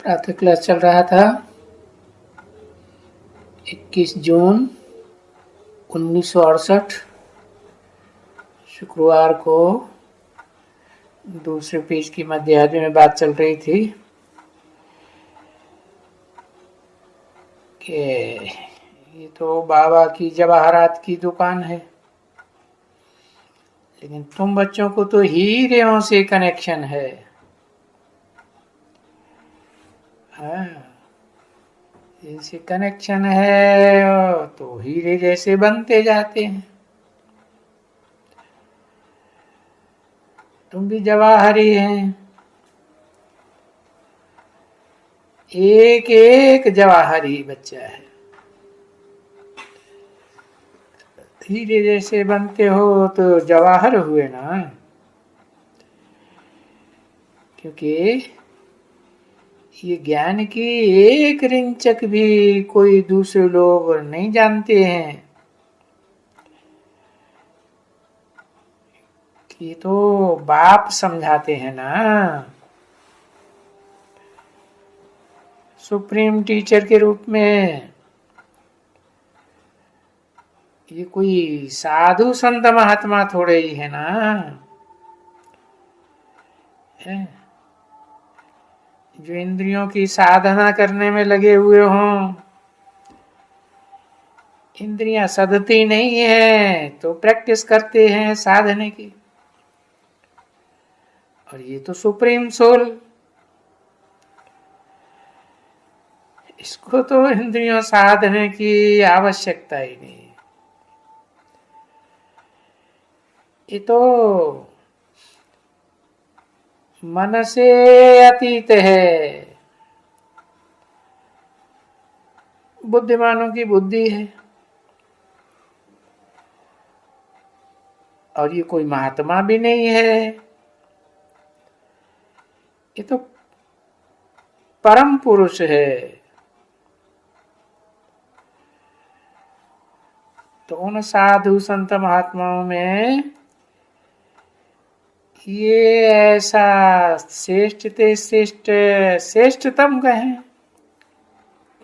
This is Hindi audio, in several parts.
प्रातः क्लास चल रहा था। 21 जून 1968 शुक्रवार को दूसरे पेज की मध्याह्न में बात चल रही थी कि ये तो बाबा की जवाहरात की दुकान है, लेकिन तुम बच्चों को तो हीरों से कनेक्शन है। हाँ, इनसे कनेक्शन है तो हीरे जैसे बनते जाते हैं। तुम भी जवाहरी हैं, एक एक जवाहरी बच्चा है। हीरे जैसे बनते हो तो जवाहर हुए ना, क्योंकि ये ज्ञान की एक रिंचक भी कोई दूसरे लोग नहीं जानते हैं कि ये तो बाप समझाते हैं ना। सुप्रीम टीचर के रूप में ये कोई साधु संत महात्मा थोड़े ही है ना, है जो इंद्रियों की साधना करने में लगे हुए हों। इंद्रियां सधती नहीं है तो प्रैक्टिस करते हैं साधने की। और ये तो सुप्रीम सोल, इसको तो इंद्रियों साधने की आवश्यकता ही नहीं। ये तो मन से अतीत है, बुद्धिमानों की बुद्धि है। और ये कोई महात्मा भी नहीं है, ये तो परम पुरुष है। तो उन साधु संत महात्माओं में ये ऐसा श्रेष्ठतम कहें,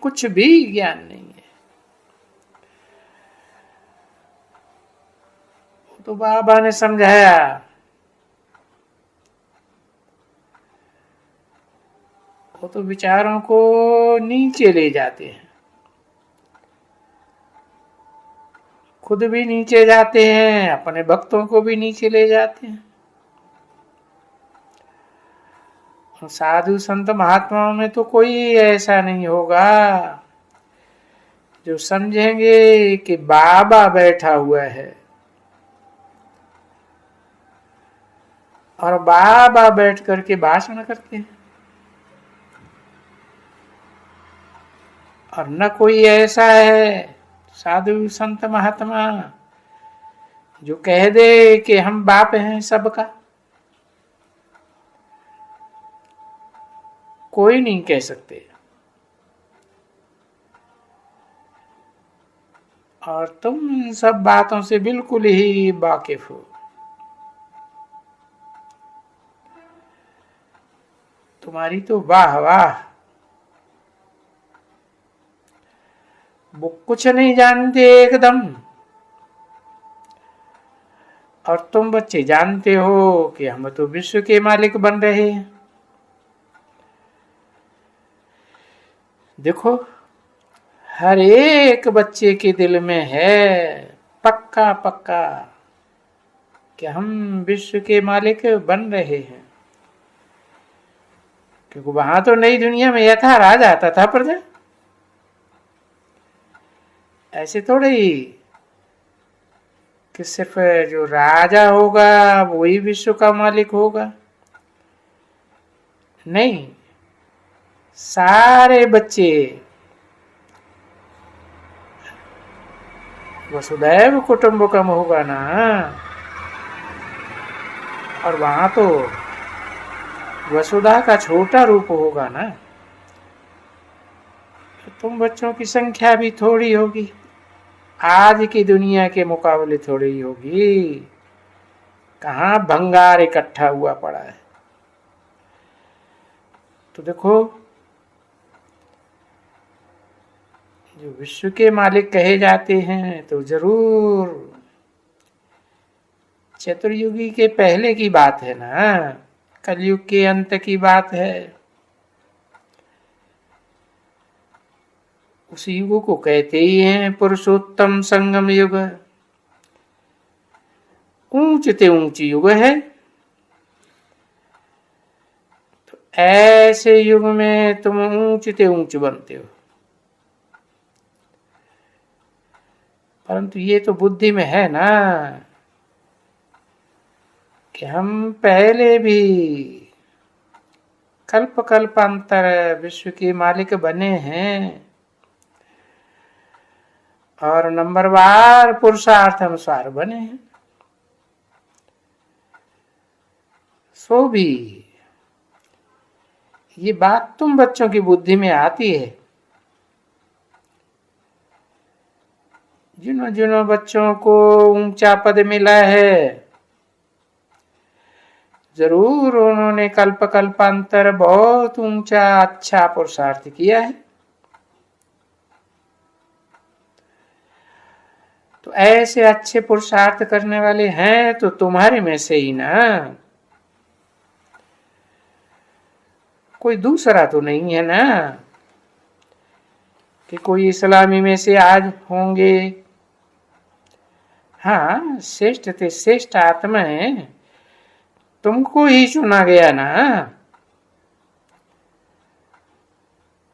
कुछ भी ज्ञान नहीं है। तो बाबा ने समझाया, वो तो विचारों को नीचे ले जाते हैं, खुद भी नीचे जाते हैं, अपने भक्तों को भी नीचे ले जाते हैं। साधु संत महात्माओं में तो कोई ऐसा नहीं होगा जो समझेंगे कि बाबा बैठा हुआ है और बाबा बैठ करके भाषण करते हैं। और न कोई ऐसा है साधु संत महात्मा जो कह दे कि हम बाप हैं सबका। कोई नहीं कह सकते। और तुम सब बातों से बिल्कुल ही वाकिफ हो। तुम्हारी तो वाह वाह, वो कुछ नहीं जानते एकदम। और तुम बच्चे जानते हो कि हम तो विश्व के मालिक बन रहे हैं। देखो, हर एक बच्चे के दिल में है पक्का पक्का कि हम विश्व के मालिक बन रहे हैं। क्योंकि वहां तो नई दुनिया में यथा राज आता था प्रजा, ऐसे थोड़े ही कि सिर्फ जो राजा होगा वही विश्व का मालिक होगा। नहीं, सारे बच्चे वसुधैव कुटुंबकम होगा ना। और वहां तो वसुधा का छोटा रूप होगा ना। तो तुम बच्चों की संख्या भी थोड़ी होगी, आज की दुनिया के मुकाबले थोड़ी ही होगी। कहां भंगार इकट्ठा हुआ पड़ा है। तो देखो, जो विश्व के मालिक कहे जाते हैं तो जरूर चतुर्युगी के पहले की बात है ना, कलयुग के अंत की बात है। उस युग को कहते ही हैं पुरुषोत्तम संगम युग। ऊंचते ऊंच युग है। तो ऐसे युग में तुम ऊंचते ऊंच बनते हो, परंतु ये तो बुद्धि में है ना कि हम पहले भी कल्प कल्पांतर विश्व के मालिक बने हैं और नंबरवार पुरुषार्थ अनुसार बने हैं। सो भी ये बात तुम बच्चों की बुद्धि में आती है। जिन्हों जिन्हों बच्चों को ऊंचा पद मिला है, जरूर उन्होंने कल्प कल्पांतर बहुत ऊंचा अच्छा पुरुषार्थ किया है। तो ऐसे अच्छे पुरुषार्थ करने वाले हैं तो तुम्हारे में से ही ना, कोई दूसरा तो नहीं है ना कि कोई इस्लामी में से आज होंगे। हाँ, श्रेष्ठ थे, श्रेष्ठ आत्मा है, तुमको ही चुना गया ना,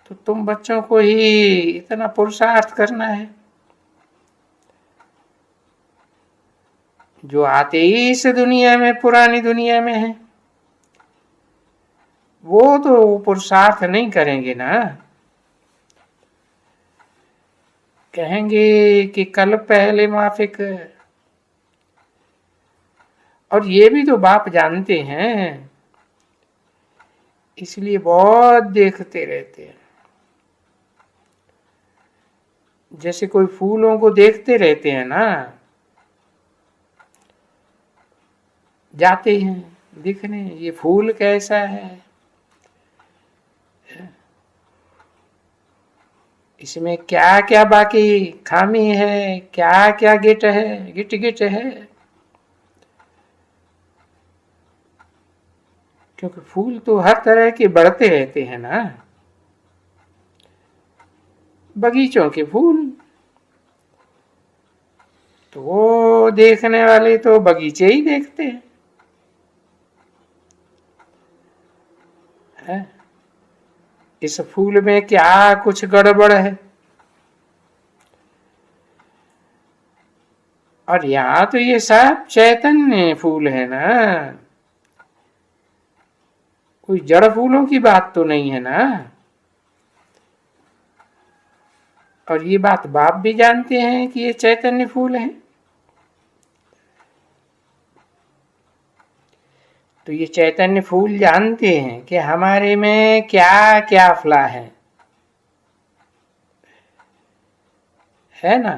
तो तुम बच्चों को ही इतना पुरुषार्थ करना है। जो आते ही इस दुनिया में, पुरानी दुनिया में है, वो तो पुरुषार्थ नहीं करेंगे ना। कहेंगे कि कल पहले माफिक। और ये भी तो बाप जानते हैं, इसलिए बहुत देखते रहते हैं। जैसे कोई फूलों को देखते रहते हैं ना, जाते हैं दिखने ये फूल कैसा है, इसमें क्या क्या बाकी खामी है, क्या क्या गिट है, गिट गिट है। क्योंकि फूल तो हर तरह के बढ़ते रहते हैं ना, बगीचों के फूल। तो वो देखने वाले तो बगीचे ही देखते हैं। इस फूल में क्या कुछ गड़बड़ है। और यहाँ तो ये सब चैतन्य फूल है ना, कोई जड़ फूलों की बात तो नहीं है ना। और ये बात बाप भी जानते हैं कि ये चैतन्य फूल है। तो ये चैतन्य फूल जानते हैं कि हमारे में क्या क्या फला है ना,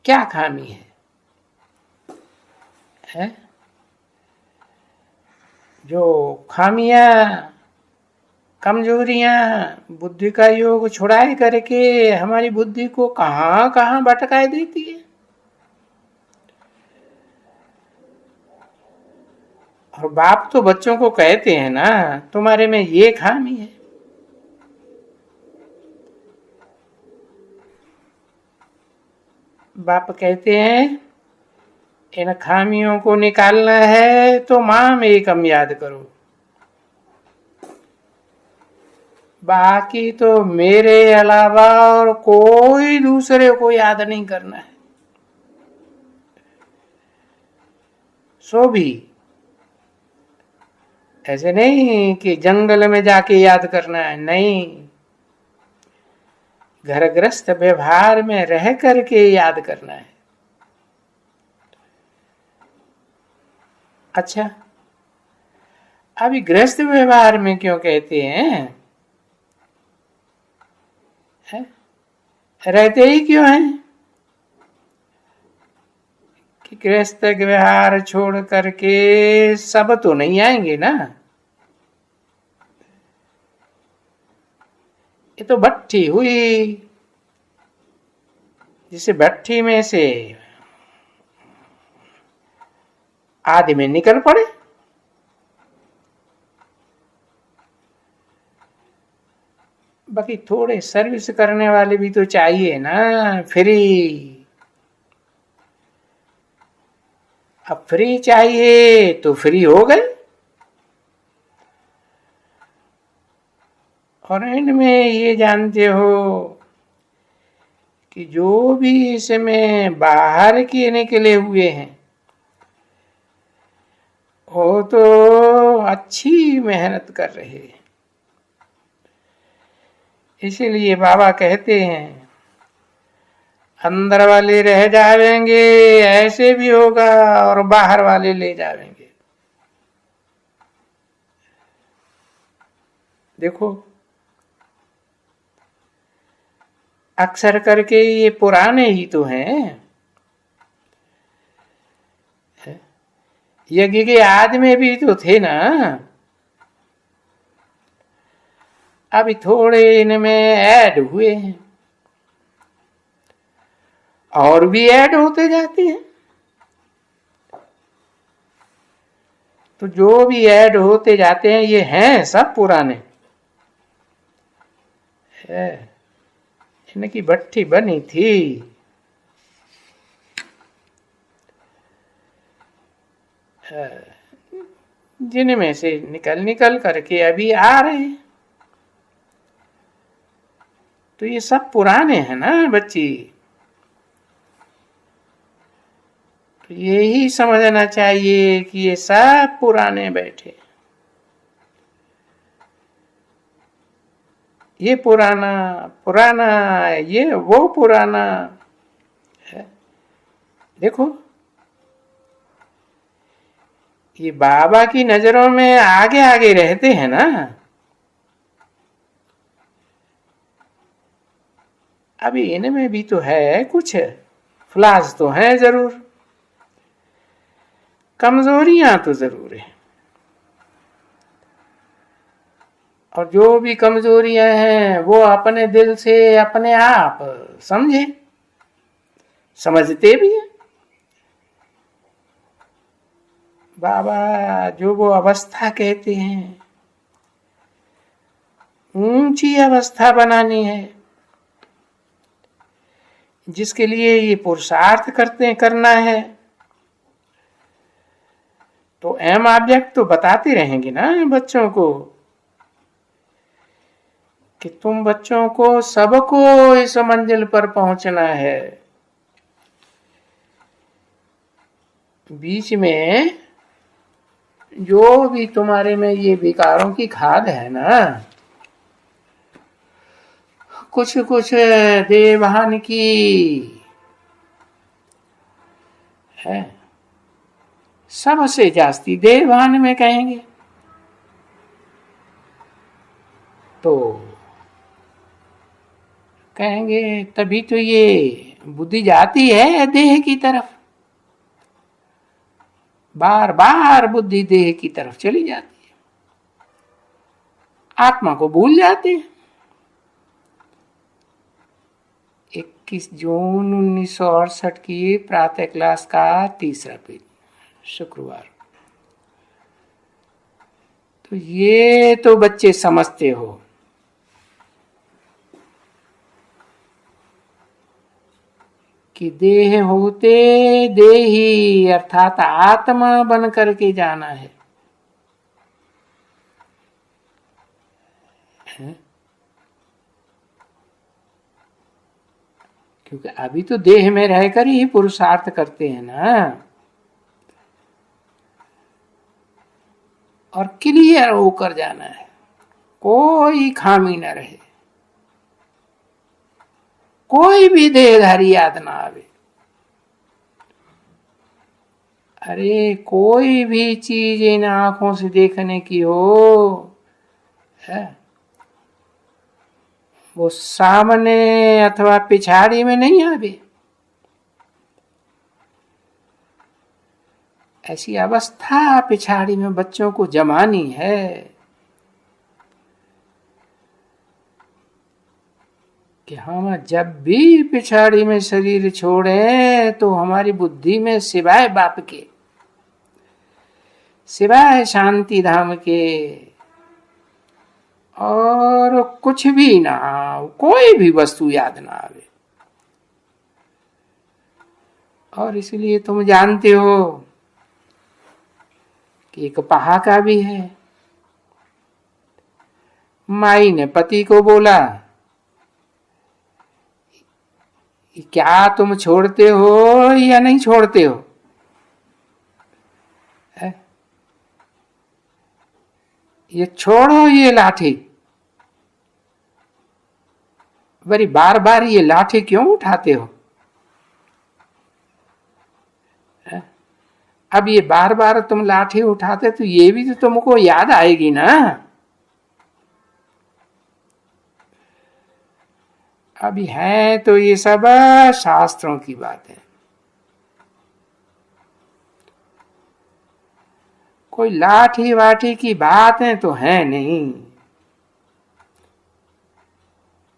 क्या खामी है? जो खामियां, कमजोरियां बुद्धि का योग छुड़ाए करके हमारी बुद्धि को कहां कहां भटकाए देती है। और बाप तो बच्चों को कहते हैं ना, तुम्हारे में ये खामी है। बाप कहते हैं इन खामियों को निकालना है तो माम एकम याद करो, बाकी तो मेरे अलावा और कोई दूसरे को याद नहीं करना है। सो भी ऐसे नहीं कि जंगल में जाके याद करना है, नहीं, घर ग्रस्त व्यवहार में रह करके याद करना है। अच्छा, अभी गृहस्थ व्यवहार में क्यों कहते हैं? रहते ही क्यों हैं कि गृहस्थ व्यवहार छोड़ करके सब तो नहीं आएंगे ना। ये तो भट्टी हुई, जिसे भट्ठी में से आदि में निकल पड़े। बाकी थोड़े सर्विस करने वाले भी तो चाहिए ना, फ्री। अब फ्री चाहिए तो फ्री हो गए, और इनमें ये जानते हो कि जो भी इसमें बाहर के निकले हुए हैं वो तो अच्छी मेहनत कर रहे हैं। इसीलिए बाबा कहते हैं अंदर वाले रह जाएंगे, ऐसे भी होगा, और बाहर वाले ले जाएंगे। देखो अक्सर करके ये पुराने ही तो हैं। यज्ञ के आदमी भी तो थे ना, अभी थोड़े इनमें ऐड हुए हैं और भी ऐड होते जाते हैं। तो जो भी ऐड होते जाते हैं ये हैं सब पुराने है। इनकी भट्ठी बनी थी, जिनमें से निकल निकल करके अभी आ रहे हैं। तो ये सब पुराने हैं ना बच्ची। तो यही समझना चाहिए कि ये सब पुराने बैठे। ये पुराना पुराना, ये वो पुराना है। देखो ये बाबा की नजरों में आगे आगे रहते हैं ना। अभी इनमें भी तो है कुछ फ्लास तो हैं जरूर, कमजोरियां तो जरूर है। और जो भी कमजोरियां हैं वो अपने दिल से अपने आप समझे, समझते भी हैं। बाबा जो वो अवस्था कहते हैं, ऊंची अवस्था बनानी है, जिसके लिए ये पुरुषार्थ करना है। तो एम ऑब्जेक्ट तो बताते रहेंगे ना बच्चों को कि तुम बच्चों को सबको इस मंजिल पर पहुंचना है। बीच में जो भी तुम्हारे में ये विकारों की खाद है ना, कुछ कुछ देवहान की है, सबसे जास्ती देवहान में कहेंगे। तो कहेंगे तभी तो ये बुद्धि जाती है देह की तरफ, बार बार बुद्धि देह की तरफ चली जाती है, आत्मा को भूल जाते हैं। 21 जून 1968 की प्रातः क्लास का तीसरा पेज, शुक्रवार। तो ये तो बच्चे समझते हो कि देह होते देही अर्थात आत्मा बन करके जाना है। क्योंकि अभी तो देह में रहकर ही पुरुषार्थ करते हैं ना, और क्लियर होकर जाना है, कोई खामी न रहे, कोई भी देहधारी याद ना आवे। अरे कोई भी चीज इन आंखों से देखने की हो है, वो सामने अथवा पिछाड़ी में नहीं आवे। ऐसी अवस्था पिछाड़ी में बच्चों को जमानी है। कि हम जब भी पिछाड़ी में शरीर छोड़े तो हमारी बुद्धि में सिवाय बाप के, सिवाय शांति धाम के और कुछ भी ना, कोई भी वस्तु याद ना आवे। और इसलिए तुम जानते हो कि एक पहाका भी है। माई ने पति को बोला, क्या तुम छोड़ते हो या नहीं छोड़ते हो? ये छोड़ो ये लाठी। बड़ी बार बार ये लाठी क्यों उठाते हो? अब ये बार बार तुम लाठी उठाते तो ये भी तो तुमको याद आएगी ना। अभी है तो ये सब शास्त्रों की बात है, कोई लाठी वाठी की बातें तो है नहीं।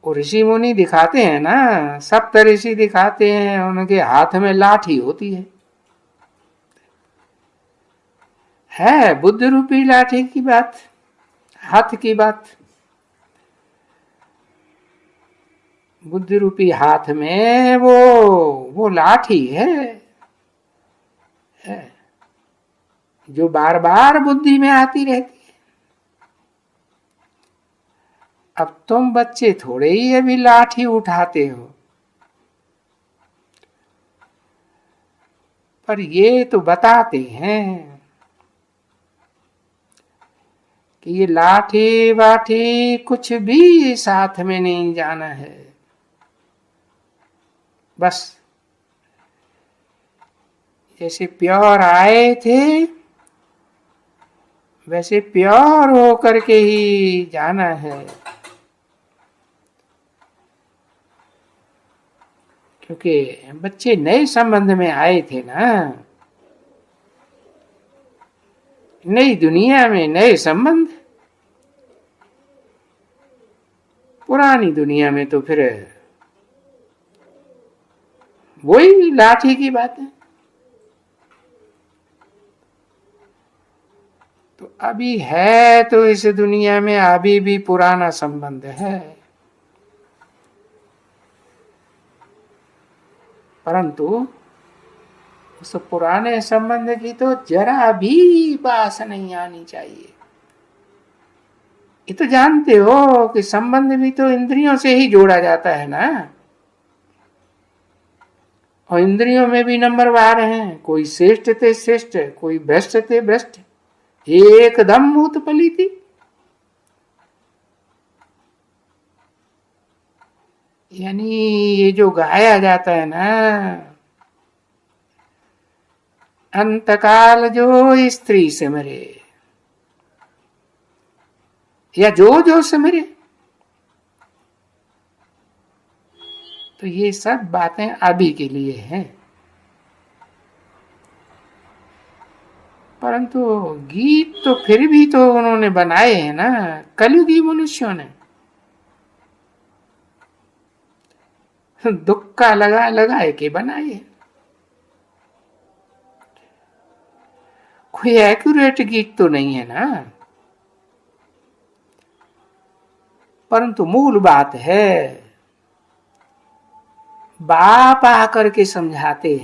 वो ऋषि मुनि दिखाते हैं ना, सप्त ऋषि दिखाते हैं, उनके हाथ में लाठी होती है बुद्ध रूपी लाठी की बात, हाथ की बात। बुद्ध रूपी हाथ में वो लाठी है जो बार बार बुद्धि में आती रहती है। अब तुम बच्चे थोड़े ही अभी लाठी उठाते हो, पर ये तो बताते हैं कि ये लाठी वाठी कुछ भी साथ में नहीं जाना है। बस जैसे प्योर आए थे वैसे प्योर होकर के ही जाना है, क्योंकि बच्चे नए संबंध में आए थे ना, नई दुनिया में नए संबंध। पुरानी दुनिया में तो फिर वही लाठी की बात है। तो अभी है तो इस दुनिया में अभी भी पुराना संबंध है, परंतु उस पुराने संबंध की तो जरा भी बास नहीं आनी चाहिए। ये तो जानते हो कि संबंध भी तो इंद्रियों से ही जोड़ा जाता है ना, और इंद्रियों में भी नंबरवार हैं, कोई श्रेष्ठ थे श्रेष्ठ, कोई भ्रष्ट थे भ्रष्ट, एकदम मूत पली थी। यानी ये जो गाया जाता है ना, अंतकाल जो स्त्री सिमरे, या जो सिमरे, तो ये सब बातें अभी के लिए हैं। परंतु गीत तो फिर भी तो उन्होंने बनाए हैं ना, कलयुगी मनुष्यों ने। दुक्का लगा लगाए के बनाए, कोई एक्यूरेट गीत तो नहीं है ना, परंतु मूल बात है, बाप आकर के समझाते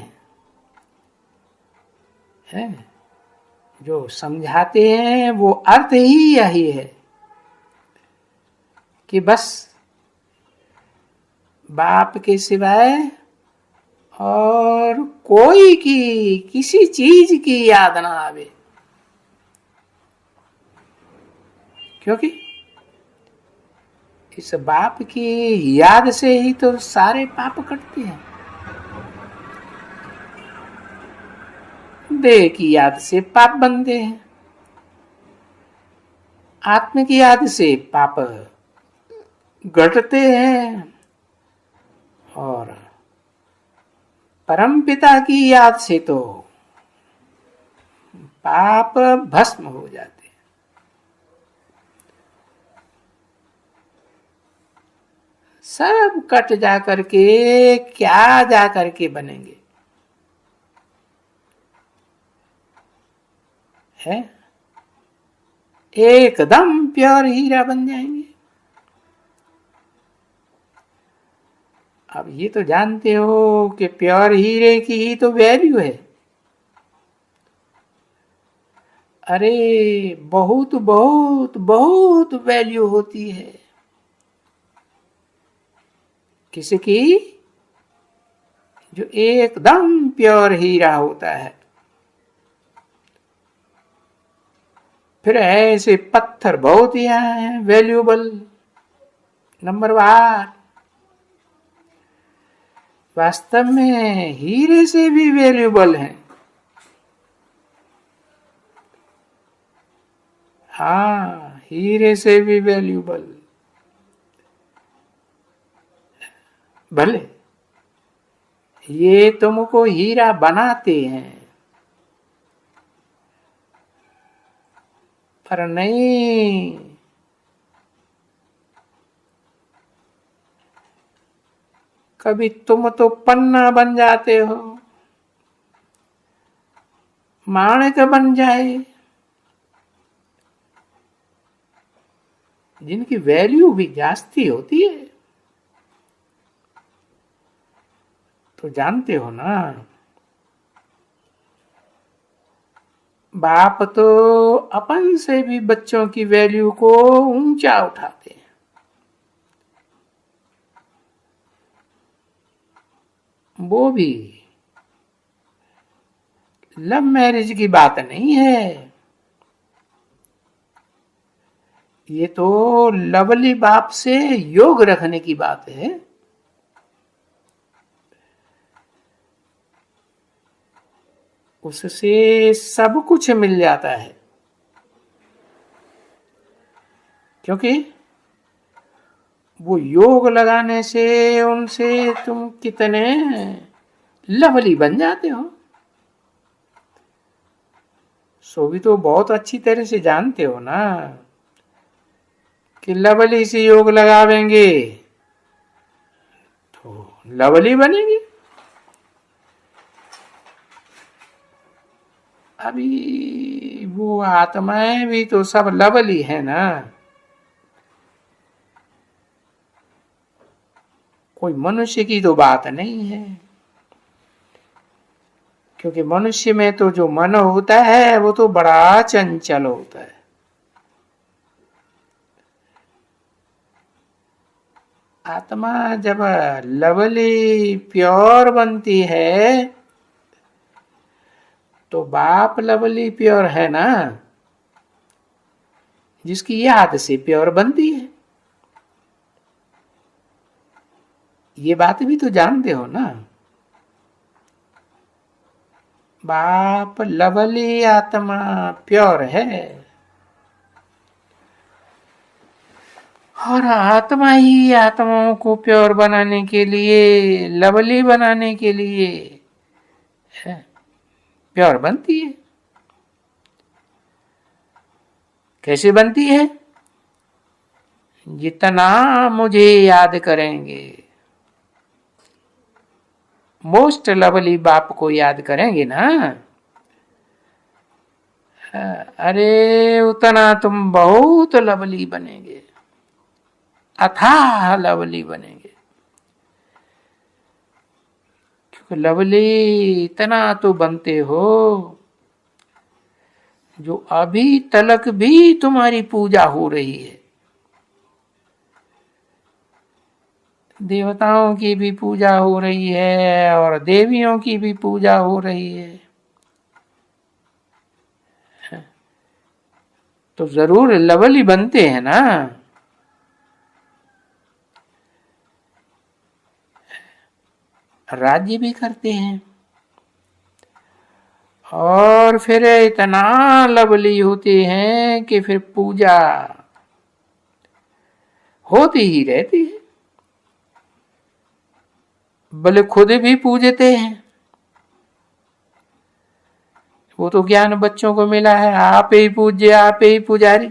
हैं, जो समझाते हैं वो अर्थ ही यही है कि बस बाप के सिवाय और कोई की किसी चीज की याद ना आवे, क्योंकि इस बाप की याद से ही तो सारे पाप कटते हैं। देह की याद से पाप बनते हैं, आत्म की याद से पाप घटते हैं, और परम पिता की याद से तो पाप भस्म हो जाते हैं। सब कट जा करके क्या जा करके बनेंगे, है एकदम प्योर हीरा बन जाएंगे। अब ये तो जानते हो कि प्योर हीरे की ही तो वैल्यू है। अरे बहुत बहुत बहुत वैल्यू होती है किसकी, जो एकदम प्योर हीरा होता है। फिर ऐसे पत्थर बहुत ही हैं वैल्यूएबल, नंबरवार। वास्तव में हीरे से भी वैल्यूएबल हैं। हाँ, हीरे से भी वैल्यूएबल। भले ये तुमको हीरा बनाते हैं, पर नहीं, कभी तुम तो पन्ना बन जाते हो, माणिक बन जाए, जिनकी वैल्यू भी जास्ती होती है। तो जानते हो ना, बाप तो अपन से भी बच्चों की वैल्यू को ऊंचा उठाते हैं। वो भी लव मैरिज की बात नहीं है, ये तो लवली बाप से योग रखने की बात है। उससे सब कुछ मिल जाता है, क्योंकि वो योग लगाने से उनसे तुम कितने लवली बन जाते हो। सो भी तो बहुत अच्छी तरह से जानते हो ना कि लवली से योग लगावेंगे तो लवली बनेंगे। अभी वो आत्माएं भी तो सब लवली है ना, कोई मनुष्य की तो बात नहीं है, क्योंकि मनुष्य में तो जो मन होता है वो तो बड़ा चंचल होता है। आत्मा जब लवली प्योर बनती है तो बाप लवली प्योर है ना, जिसकी याद से प्योर बनती है। ये बात भी तो जानते हो ना, बाप लवली आत्मा प्योर है, और आत्मा ही आत्माओं को प्योर बनाने के लिए, लवली बनाने के लिए प्योर बनती है। कैसे बनती है? जितना मुझे याद करेंगे, मोस्ट लवली बाप को याद करेंगे ना, अरे उतना तुम बहुत लवली बनेंगे, अथाह लवली बनेंगे। क्योंकि लवली इतना तो बनते हो जो अभी तलक भी तुम्हारी पूजा हो रही है। देवताओं की भी पूजा हो रही है और देवियों की भी पूजा हो रही है, तो जरूर लवली बनते हैं ना। राज्य भी करते हैं और फिर इतना लवली होते हैं कि फिर पूजा होती ही रहती है। भले खुद भी पूजते हैं, वो तो ज्ञान बच्चों को मिला है, आप ही पूज्य आप ही पुजारी।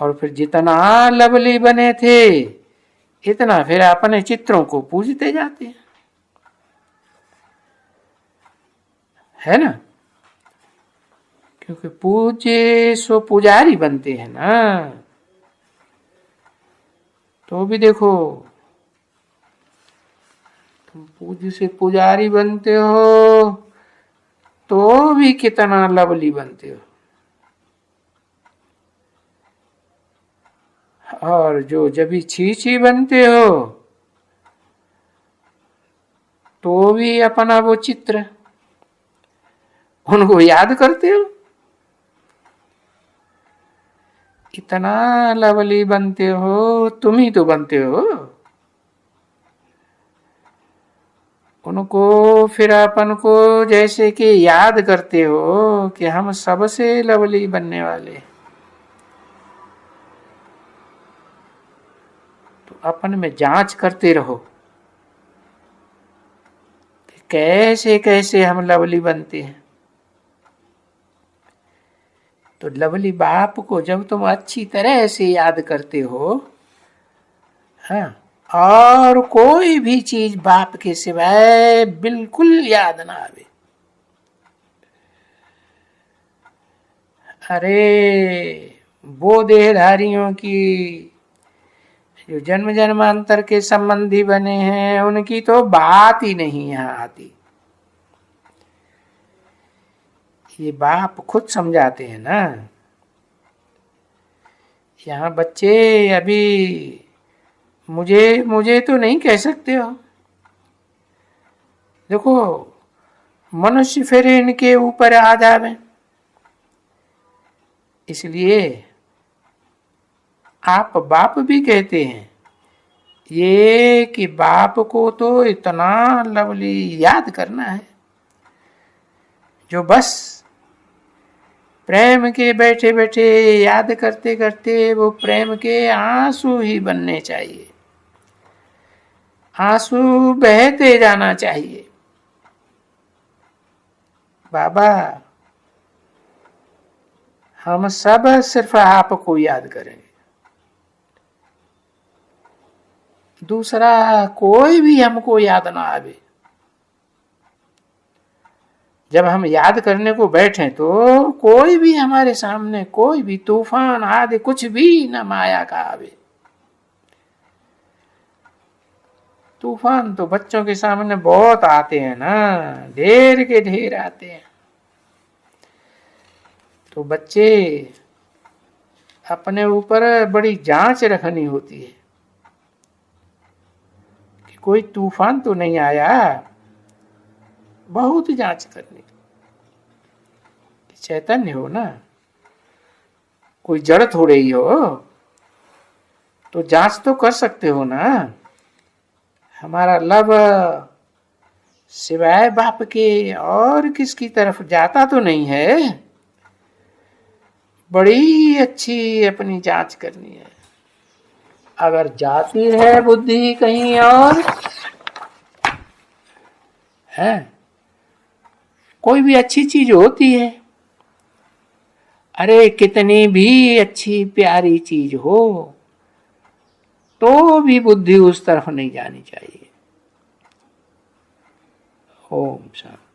और फिर जितना लवली बने थे इतना फिर अपने चित्रों को पूजते जाते हैं, है ना। क्योंकि पूज्य सो पुजारी बनते हैं ना। तो भी देखो, तुम पूज्य से पुजारी बनते हो तो भी कितना लवली बनते हो। और जो जब छी बनते हो तो भी अपना वो चित्र उनको याद करते हो। इतना लवली बनते हो, तुम ही तो बनते हो। उनको फिर अपन को जैसे कि याद करते हो कि हम सबसे लवली बनने वाले। तो अपन में जांच करते रहो कि कैसे कैसे हम लवली बनते हैं। तो लवली बाप को जब तुम अच्छी तरह से याद करते हो, हाँ, और कोई भी चीज बाप के सिवाय बिल्कुल याद ना आवे। अरे वो देहधारियों की जो जन्म जन्मांतर के संबंधी बने हैं उनकी तो बात ही नहीं यहां आती। ये बाप खुद समझाते हैं ना। यहाँ बच्चे अभी मुझे मुझे तो नहीं कह सकते हो। देखो मनुष्य फिर इनके ऊपर आ जावे, इसलिए आप बाप भी कहते हैं ये कि बाप को तो इतना लवली याद करना है जो बस प्रेम के बैठे बैठे याद करते करते वो प्रेम के आंसू ही बनने चाहिए, आंसू बहते जाना चाहिए। बाबा हम सब सिर्फ आपको याद करेंगे, दूसरा कोई भी हमको याद ना आवे। जब हम याद करने को बैठे तो कोई भी हमारे सामने, कोई भी तूफान आदि कुछ भी न माया का आवे। तूफान तो बच्चों के सामने बहुत आते हैं ना, ढेर के ढेर आते हैं। तो बच्चे अपने ऊपर बड़ी जांच रखनी होती है कि कोई तूफान तो नहीं आया, बहुत जांच करनी। चैतन्य हो ना, कोई जड़ थोड़े ही हो, तो जांच तो कर सकते हो ना। हमारा लब सिवाय बाप के और किसकी तरफ जाता तो नहीं है। बड़ी अच्छी अपनी जांच करनी है। अगर जाती है बुद्धि कहीं और है, कोई भी अच्छी चीज होती है, अरे कितनी भी अच्छी प्यारी चीज हो तो भी बुद्धि उस तरफ नहीं जानी चाहिए। ओम शांति।